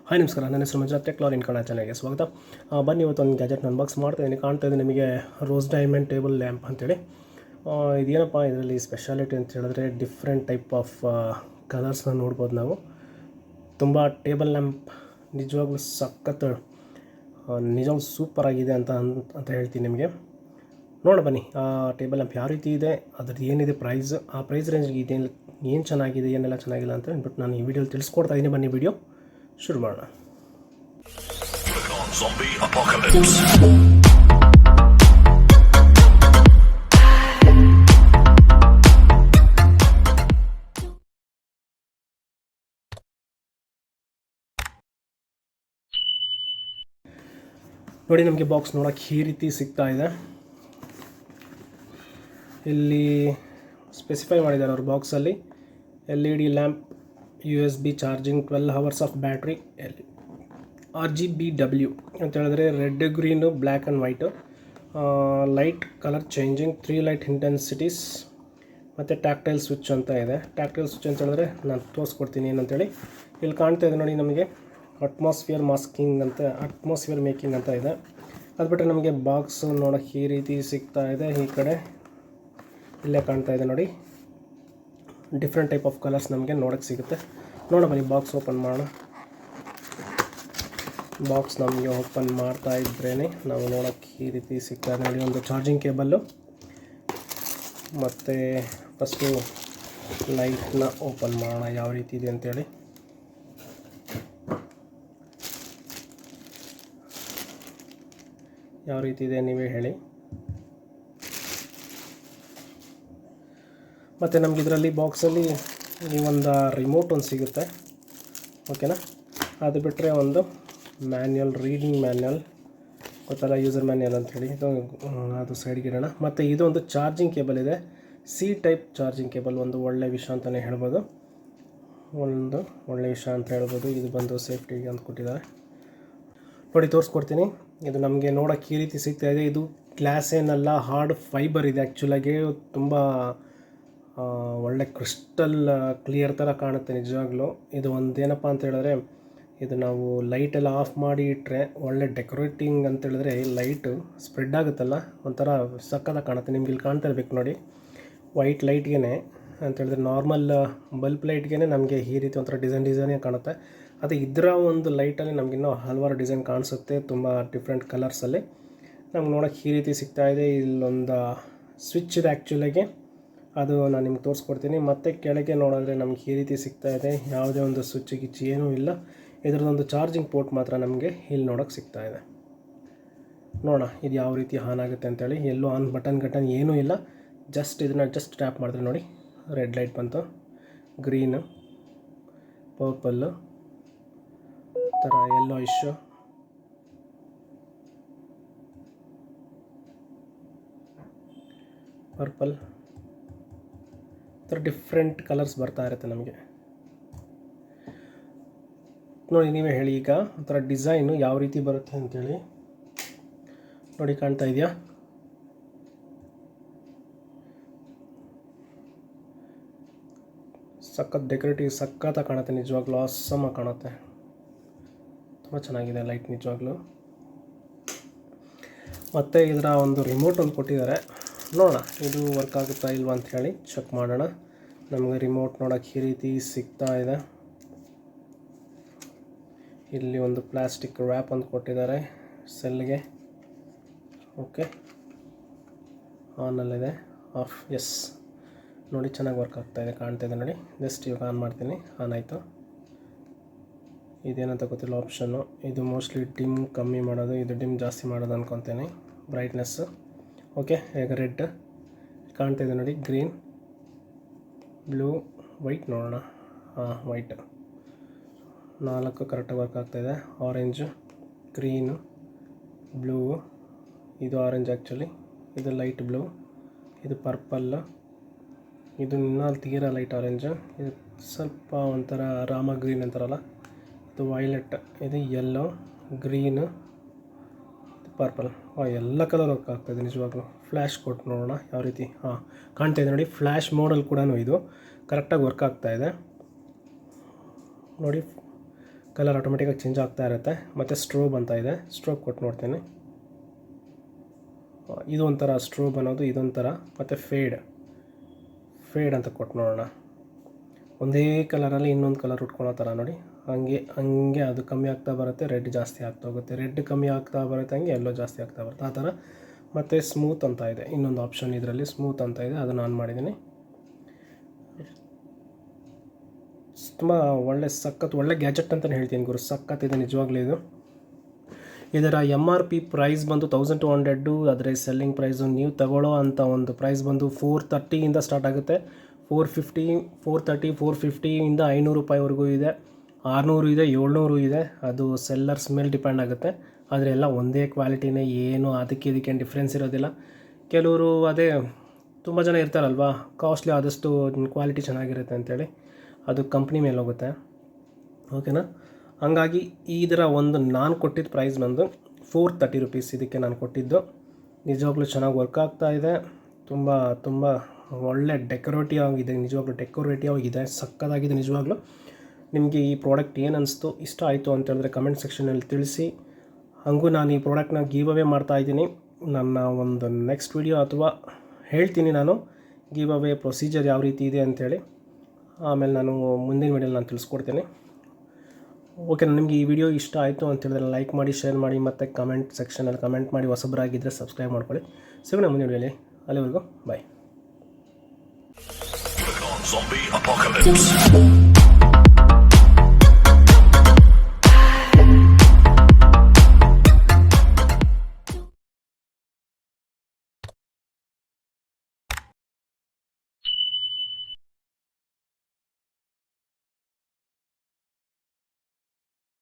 Hi ನಮಸ್ಕಾರ, ನನ್ನ ಹೆಸರು ಮಂಜುನಾಥ್ ಟೆಕ್ನಾಲಜಿ ಕನ್ನಡ ಚಾನಲ್ಗೆ ಸ್ವಾಗತ. ಬನ್ನಿ, ಇವತ್ತು ಒಂದು ಗ್ಯಾಜೆಟ್ ಅನ್ಬಾಕ್ಸ್ ಮಾಡ್ತಾಯಿದ್ದೀನಿ. ಕಾಣ್ತಾ ಇದೆ ನಿಮಗೆ ರೋಸ್ ಡೈಮಂಡ್ ಟೇಬಲ್ ಲ್ಯಾಂಪ್ ಅಂತೇಳಿ. ಇದೇನಪ್ಪ ಇದರಲ್ಲಿ ಸ್ಪೆಷಾಲಿಟಿ ಅಂತ ಹೇಳಿದ್ರೆ ಡಿಫ್ರೆಂಟ್ ಟೈಪ್ ಆಫ್ ಕಲರ್ಸ್ನ ನೋಡ್ಬೋದು ನಾವು. ತುಂಬ ಟೇಬಲ್ ಲ್ಯಾಂಪ್ ನಿಜವಾಗ್ಲೂ ಸಖತ್, ನಿಜವಾಗ್ಲೂ ಸೂಪರ್ ಆಗಿದೆ ಅಂತ ಹೇಳ್ತೀನಿ ನಿಮಗೆ. ನೋಡ ಬನ್ನಿ ಆ ಟೇಬಲ್ ಲ್ಯಾಂಪ್ ಯಾವ ರೀತಿ ಇದೆ, ಅದ್ರದ್ದು ಏನಿದೆ ಪ್ರೈಸ್, ಆ ಪ್ರೈಸ್ ರೇಂಜ್ಗೆ ಇದೇನು ಏನು ಚೆನ್ನಾಗಿದೆ ಏನೆಲ್ಲ ಚೆನ್ನಾಗಿಲ್ಲ ಅಂತ ಹೇಳ್ಬಿಟ್ಟು ನಾನು ಈ ವಿಡಿಯೋಲಿ ತಿಳಿಸ್ಕೊಡ್ತಾ ಇದ್ದೀನಿ. ಬನ್ನಿ ವಿಡಿಯೋ ಶುರು ಮಾಡೋಣ. ನೋಡಿ, ನಮಗೆ ಬಾಕ್ಸ್ ನೋಡೋಕ್ಕೆ ಈ ರೀತಿ ಸಿಗ್ತಾ ಇದೆ. ಇಲ್ಲಿ ಸ್ಪೆಸಿಫೈ ಮಾಡಿದ್ದಾರೆ ಅವ್ರ ಬಾಕ್ಸಲ್ಲಿ LED lamp, USB charging, 12 hours of battery, RGBW ಅಂತ ಹೇಳಿದ್ರೆ red, green, black and white, light colour changing, 3 light ಇಂಟೆನ್ಸಿಟೀಸ್, ಮತ್ತು ಟ್ಯಾಕ್ಟೈಲ್ ಸ್ವಿಚ್ ಅಂತ ಇದೆ. ಟ್ಯಾಕ್ಟೈಲ್ ಸ್ವಿಚ್ ಅಂತ ಹೇಳಿದ್ರೆ ನಾನು ತೋರಿಸ್ಕೊಡ್ತೀನಿ ಏನಂತೇಳಿ. ಇಲ್ಲಿ ಕಾಣ್ತಾ ಇದೆ ನೋಡಿ, ನಮಗೆ ಅಟ್ಮಾಸ್ಫಿಯರ್ ಮೇಕಿಂಗ್ ಅಂತ ಇದೆ. ಅದು ಬಿಟ್ಟರೆ ನಮಗೆ ಬಾಕ್ಸ್ ನೋಡೋಕ್ಕೆ ಈ ರೀತಿ ಸಿಗ್ತಾ ಇದೆ. ಈ ಕಡೆ ಇಲ್ಲೇ ಕಾಣ್ತಾ ಇದೆ ನೋಡಿ, ಡಿಫ್ರೆಂಟ್ ಟೈಪ್ ಆಫ್ ಕಲರ್ಸ್ ನಮಗೆ ನೋಡೋಕ್ಕೆ ಸಿಗುತ್ತೆ. ನೋಡೋಣ ಬನ್ನಿ, ಬಾಕ್ಸ್ ಓಪನ್ ಮಾಡೋಣ. ಬಾಕ್ಸ್ ನಮಗೆ ಓಪನ್ ಮಾಡ್ತಾ ಇದ್ರೇ ನಾವು ನೋಡೋಕ್ಕೆ ಈ ರೀತಿ ಸಿಗ್ತಾ ಇದೆ ನೋಡಿ. ಒಂದು ಚಾರ್ಜಿಂಗ್ ಕೇಬಲ್ಲು, ಮತ್ತು ಫಸ್ಟು ಲೈಟ್ನ ಓಪನ್ ಮಾಡೋಣ ಯಾವ ರೀತಿ ಇದೆ ಅಂತೇಳಿ. ಯಾವ ರೀತಿ ಇದೆ ನೀವೇ ಹೇಳಿ. ಮತ್ತು ನಮ್ಗೆ ಇದರಲ್ಲಿ ಬಾಕ್ಸಲ್ಲಿ ಈ ಒಂದು ರಿಮೋಟ್ ಒಂದು ಸಿಗುತ್ತೆ, ಓಕೆನಾ. ಅದು ಬಿಟ್ಟರೆ ಒಂದು ಮ್ಯಾನ್ಯಲ್, ರೀಡಿಂಗ್ ಮ್ಯಾನ್ಯಲ್ ಗೊತ್ತಲ್ಲ, ಯೂಸರ್ ಮ್ಯಾನ್ಯಲ್ ಅಂಥೇಳಿ, ಅದು ಸೈಡ್ಗೆ ಇಡೋಣ. ಮತ್ತು ಇದೊಂದು ಚಾರ್ಜಿಂಗ್ ಕೇಬಲ್ ಇದೆ, C ಟೈಪ್ ಚಾರ್ಜಿಂಗ್ ಕೇಬಲ್. ಒಂದು ಒಳ್ಳೆ ವಿಷಯ ಅಂತಲೇ ಹೇಳ್ಬೋದು, ಇದು ಬಂದು ಸೇಫ್ಟಿಗೆ ಅಂತ ಕೊಟ್ಟಿದ್ದಾರೆ ನೋಡಿ. ತೋರಿಸ್ಕೊಡ್ತೀನಿ. ಇದು ನಮಗೆ ನೋಡೋಕ್ಕೆ ಈ ರೀತಿ ಸಿಗ್ತಾ ಇದೆ. ಇದು ಗ್ಲಾಸ್ ಏನಲ್ಲ, ಹಾರ್ಡ್ ಫೈಬರ್ ಇದೆ. ಆ್ಯಕ್ಚುಲಾಗಿ ತುಂಬ ಒಳ್ಳೆ ಕ್ರಿಸ್ಟಲ್ ಕ್ಲಿಯರ್ ಥರ ಕಾಣುತ್ತೆ ನಿಜವಾಗ್ಲೂ. ಇದು ಒಂದು ಏನಪ್ಪ ಅಂತ ಹೇಳಿದ್ರೆ, ಇದು ನಾವು ಲೈಟೆಲ್ಲ ಆಫ್ ಮಾಡಿ ಇಟ್ಟರೆ ಒಳ್ಳೆ ಡೆಕೋರೇಟಿಂಗ್ ಅಂತ ಹೇಳಿದ್ರೆ ಲೈಟು ಸ್ಪ್ರೆಡ್ ಆಗುತ್ತಲ್ಲ, ಒಂಥರ ಸಕ್ಕತ್ತಾಗಿ ಕಾಣುತ್ತೆ. ನಿಮ್ಗೆ ಇಲ್ಲಿ ಕಾಣ್ತಾ ಇರಬೇಕು ನೋಡಿ, ವೈಟ್ ಲೈಟ್ಗೆ ಅಂತ ಹೇಳಿದ್ರೆ ನಾರ್ಮಲ್ ಬಲ್ಬ್ ಲೈಟ್ಗೆ ನಮಗೆ ಈ ರೀತಿ ಒಂಥರ ಡಿಸೈನೇ ಕಾಣುತ್ತೆ. ಅದು ಇದರ ಒಂದು ಲೈಟಲ್ಲಿ ನಮಗಿನ್ನೂ ಹಲವಾರು ಡಿಸೈನ್ ಕಾಣಿಸುತ್ತೆ, ತುಂಬ ಡಿಫ್ರೆಂಟ್ ಕಲರ್ಸಲ್ಲಿ ನಮ್ಗೆ ನೋಡೋಕ್ಕೆ ಈ ರೀತಿ ಸಿಗ್ತಾ ಇದೆ. ಇಲ್ಲೊಂದು ಸ್ವಿಚ್ ಇದೆ ಆ್ಯಕ್ಚುಲಾಗಿ, ಅದು ನಾನು ನಿಮ್ಗೆ ತೋರಿಸ್ಕೊಡ್ತೀನಿ. ಮತ್ತು ಕೆಳಗೆ ನೋಡಿದ್ರೆ ನಮ್ಗೆ ಈ ರೀತಿ ಸಿಗ್ತಾ ಇದೆ, ಯಾವುದೇ ಒಂದು ಸ್ವಿಚ್ ಗಿಚ್ ಏನೂ ಇಲ್ಲ. ಇದರದೊಂದು ಚಾರ್ಜಿಂಗ್ ಪೋರ್ಟ್ ಮಾತ್ರ ನಮಗೆ ಇಲ್ಲಿ ನೋಡೋಕ್ಕೆ ಸಿಗ್ತಾ ಇದೆ. ನೋಡೋಣ ಇದು ಯಾವ ರೀತಿ ಆನ್ ಆಗುತ್ತೆ ಅಂತೇಳಿ. ಎಲ್ಲೂ ಆನ್ ಬಟನ್ ಏನೂ ಇಲ್ಲ, ಇದನ್ನು ಟ್ಯಾಪ್ ಮಾಡಿದ್ರೆ ನೋಡಿ, ರೆಡ್ ಲೈಟ್ ಬಂತು, ಗ್ರೀನು, ಪರ್ಪಲ್ಲು ಥರ, yellow issue, purple, different colours ಬರ್ತಾ ಇರುತ್ತೆ ನಮಗೆ. ನೋಡಿ ನೀವೇ ಹೇಳಿ ಈಗ ಒಂಥರ ಡಿಸೈನು ಯಾವ ರೀತಿ ಬರುತ್ತೆ ಅಂತೇಳಿ. ನೋಡಿ ಕಾಣ್ತಾ ಇದೆಯಾ, ಸಖತ್ ಡೆಕೋರೇಟಿವ್, ಸಖತ್ತಾಗಿ ಕಾಣುತ್ತೆ ನಿಜವಾಗ್ಲೂ, ಆಸಮಾಗಿ ಕಾಣುತ್ತೆ. ತುಂಬ ಚೆನ್ನಾಗಿದೆ ಲೈಟ್ ನಿಜವಾಗ್ಲೂ. ಮತ್ತು ಇದರ ಒಂದು ರಿಮೋಟ್ ಒಂದು ಕೊಟ್ಟಿದ್ದಾರೆ. ನೋಡೋಣ ಇದು ವರ್ಕ್ ಆಗುತ್ತಾ ಇಲ್ವಾ ಅಂತ ಹೇಳಿ ಚೆಕ್ ಮಾಡೋಣ. ನಮಗೆ ರಿಮೋಟ್ ನೋಡೋಕ್ಕೆ ಈ ರೀತಿ ಸಿಗ್ತಾ ಇದೆ. ಇಲ್ಲಿ ಒಂದು ಪ್ಲಾಸ್ಟಿಕ್ ರ್ಯಾಪ್ ಒಂದು ಕೊಟ್ಟಿದ್ದಾರೆ ಸೆಲ್ಗೆ. ಓಕೆ, ಆನಲ್ಲಿದೆ, ಆಫ್, ಎಸ್. ನೋಡಿ ಚೆನ್ನಾಗಿ ವರ್ಕ್ ಆಗ್ತಾಯಿದೆ, ಕಾಣ್ತಾ ಇದೆ ನೋಡಿ. ಜಸ್ಟ್ ಇವಾಗ ಆನ್ ಮಾಡ್ತೀನಿ, ಆನ್ ಆಯಿತು. ಇದೇನಂತ ಗೊತ್ತಿಲ್ಲ ಆಪ್ಷನ್ನು. ಇದು ಮೋಸ್ಟ್ಲಿ ಡಿಮ್ ಕಮ್ಮಿ ಮಾಡೋದು, ಇದು ಡಿಮ್ ಜಾಸ್ತಿ ಮಾಡೋದು ಅಂದ್ಕೊತೀನಿ, ಬ್ರೈಟ್ನೆಸ್ಸು. ಓಕೆ, ಈಗ ರೆಡ್ ಕಾಣ್ತಾ ಇದೆ ನೋಡಿ, ಗ್ರೀನ್, ಬ್ಲೂ, ವೈಟ್. ನೋಡೋಣ, ವೈಟ್ 4 ಕರೆಕ್ಟಾಗಿ ವರ್ಕ್ ಆಗ್ತಾಯಿದೆ. ಆರೆಂಜು, ಗ್ರೀನು, ಬ್ಲೂ, ಇದು ಆರೆಂಜ್ ಆ್ಯಕ್ಚುಲಿ, ಇದು ಲೈಟ್ ಬ್ಲೂ, ಇದು ಪರ್ಪಲ್ಲು, ಇದು ಇನ್ನೂ ತೀರಾ ಲೈಟ್ ಆರೆಂಜು, ಇದು ಸ್ವಲ್ಪ ಒಂಥರ ರಾಮ ಗ್ರೀನ್ ಅಂತಾರಲ್ಲ, ಇದು ವೈಲೆಟ್, ಇದು ಯೆಲ್ಲೋ, ಗ್ರೀನು, ಪರ್ಪಲ್. ಎಲ್ಲ ಕಲರ್ ವರ್ಕ್ ಆಗ್ತಾಯಿದೆ ನಿಜವಾಗ್ಲೂ. ಫ್ಲ್ಯಾಶ್ ಕೊಟ್ಟು ನೋಡೋಣ ಯಾವ ರೀತಿ. ಕಾಣ್ತಾ ಇದೆ ನೋಡಿ, ಫ್ಲ್ಯಾಶ್ ಮೋಡಲ್ಲಿ ಕೂಡ ಇದು ಕರೆಕ್ಟಾಗಿ ವರ್ಕ್ ಆಗ್ತಾಯಿದೆ ನೋಡಿ. ಕಲರ್ ಆಟೋಮೆಟಿಕಾಗಿ ಚೇಂಜ್ ಆಗ್ತಾ ಇರುತ್ತೆ. ಮತ್ತು ಸ್ಟ್ರೋಬ್ ಅಂತ ಇದೆ, ಸ್ಟ್ರೋಬ್ ಕೊಟ್ಟು ನೋಡ್ತೀನಿ. ಇದು ಒಂಥರ ಸ್ಟ್ರೋಬ್ ಅನ್ನೋದು ಇದೊಂಥರ. ಮತ್ತು ಫೇಡ್ ಅಂತ ಕೊಟ್ಟು ನೋಡೋಣ. ಒಂದೇ ಕಲರಲ್ಲಿ ಇನ್ನೊಂದು ಕಲರ್ ಉಟ್ಕೊಳ್ಳೋ ಥರ ನೋಡಿ. ಹಂಗೆ ಅದು ಕಮ್ಮಿ ಆಗ್ತಾ ಬರುತ್ತೆ, ರೆಡ್ ಜಾಸ್ತಿ ಆಗ್ತಾ ಹೋಗುತ್ತೆ, ರೆಡ್ ಕಮ್ಮಿ ಆಗ್ತಾ ಬರುತ್ತೆ, ಹಂಗೆ ಎಲ್ಲೋ ಜಾಸ್ತಿ ಆಗ್ತಾ ಬರುತ್ತೆ ಆ ಥರ. ಮತ್ತು ಸ್ಮೂತ್ ಅಂತ ಇದೆ, ಇನ್ನೊಂದು ಆಪ್ಷನ್ ಇದರಲ್ಲಿ ಸ್ಮೂತ್ ಅಂತ ಇದೆ, ಅದನ್ನು ಆನ್ ಮಾಡಿದ್ದೀನಿ. ತುಂಬ ಒಳ್ಳೆ ಗ್ಯಾಜೆಟ್ ಅಂತಲೇ ಹೇಳ್ತೀನಿ ಗುರು, ಸಖತ್ತಿದೆ ನಿಜವಾಗ್ಲೂ ಇದು. ಇದರ MRP ಪ್ರೈಸ್ ಬಂದು 1200, ಆದರೆ ಸೆಲ್ಲಿಂಗ್ ಪ್ರೈಸು ನೀವು ತಗೊಳ್ಳೋ ಅಂಥ ಒಂದು ಪ್ರೈಸ್ ಬಂದು 430 ಸ್ಟಾರ್ಟ್ ಆಗುತ್ತೆ. 450, 430, 450 ₹500ವರೆಗೂ ಇದೆ, 600 ಇದೆ, 700 ಇದೆ. ಅದು ಸೆಲ್ಲರ್ಸ್ ಮೇಲೆ ಡಿಪೆಂಡ್ ಆಗುತ್ತೆ. ಆದರೆ ಎಲ್ಲ ಒಂದೇ ಕ್ವಾಲಿಟಿನೇ, ಏನು ಇದಕ್ಕೇನು ಡಿಫ್ರೆನ್ಸ್ ಇರೋದಿಲ್ಲ. ಕೆಲವರು ಅದೇ ತುಂಬ ಜನ ಇರ್ತಾರಲ್ವ, ಕಾಸ್ಟ್ಲಿ ಆದಷ್ಟು ಕ್ವಾಲಿಟಿ ಚೆನ್ನಾಗಿರುತ್ತೆ ಅಂತೇಳಿ, ಅದು ಕಂಪ್ನಿ ಮೇಲೆ ಹೋಗುತ್ತೆ. ಓಕೆನಾ? ಹಂಗಾಗಿ ಇದರ ಒಂದು ನಾನು ಕೊಟ್ಟಿದ್ದ ಪ್ರೈಸ್ ಬಂದು ₹430 ಇದಕ್ಕೆ ನಾನು ಕೊಟ್ಟಿದ್ದು. ನಿಜವಾಗ್ಲೂ ಚೆನ್ನಾಗಿ ವರ್ಕ್ ಆಗ್ತಾ ಇದೆ. ತುಂಬ ಒಳ್ಳೆ ಡೆಕೋರೇಟಿವ್ ಆಗಿದೆ, ನಿಜವಾಗ್ಲೂ ಡೆಕೋರೇಟಿವ್ ಆಗಿದೆ, ಸಕ್ಕತ್ತಾಗಿದೆ ನಿಜವಾಗ್ಲೂ. ನಿಮಗೆ ಈ ಪ್ರಾಡಕ್ಟ್ ಏನು ಅನಿಸ್ತು, ಇಷ್ಟ ಆಯಿತು ಅಂತ ಹೇಳಿದ್ರೆ ಕಮೆಂಟ್ ಸೆಕ್ಷನಲ್ಲಿ ತಿಳಿಸಿ. ಹಾಗೂ ನಾನು ಈ ಪ್ರಾಡಕ್ಟ್ನ ಗಿವ್ ಅವೇ ಮಾಡ್ತಾಯಿದ್ದೀನಿ. ನನ್ನ ಒಂದು ನೆಕ್ಸ್ಟ್ ವಿಡಿಯೋ ಅಥವಾ ಹೇಳ್ತೀನಿ ನಾನು ಗಿವ್ ಅವೇ ಪ್ರೊಸೀಜರ್ ಯಾವ ರೀತಿ ಇದೆ ಅಂಥೇಳಿ. ಆಮೇಲೆ ನಾನು ಮುಂದಿನ ವಿಡಿಯೋಲಿ ನಾನು ತಿಳಿಸ್ಕೊಡ್ತೀನಿ. ಓಕೆ, ನಿಮಗೆ ಈ ವಿಡಿಯೋ ಇಷ್ಟ ಆಯಿತು ಅಂತ ಹೇಳಿದ್ರೆ ಲೈಕ್ ಮಾಡಿ, ಶೇರ್ ಮಾಡಿ, ಮತ್ತು ಕಮೆಂಟ್ ಸೆಕ್ಷನಲ್ಲಿ ಕಮೆಂಟ್ ಮಾಡಿ. ಹೊಸಬರಾಗಿದ್ದರೆ ಸಬ್ಸ್ಕ್ರೈಬ್ ಮಾಡ್ಕೊಳ್ಳಿ. ಸಿಗೋಣ ಮುಂದಿನ ವಿಡಿಯೋಲಿ. ಅಲ್ಲಿವರೆಗೂ ಬಾಯ್.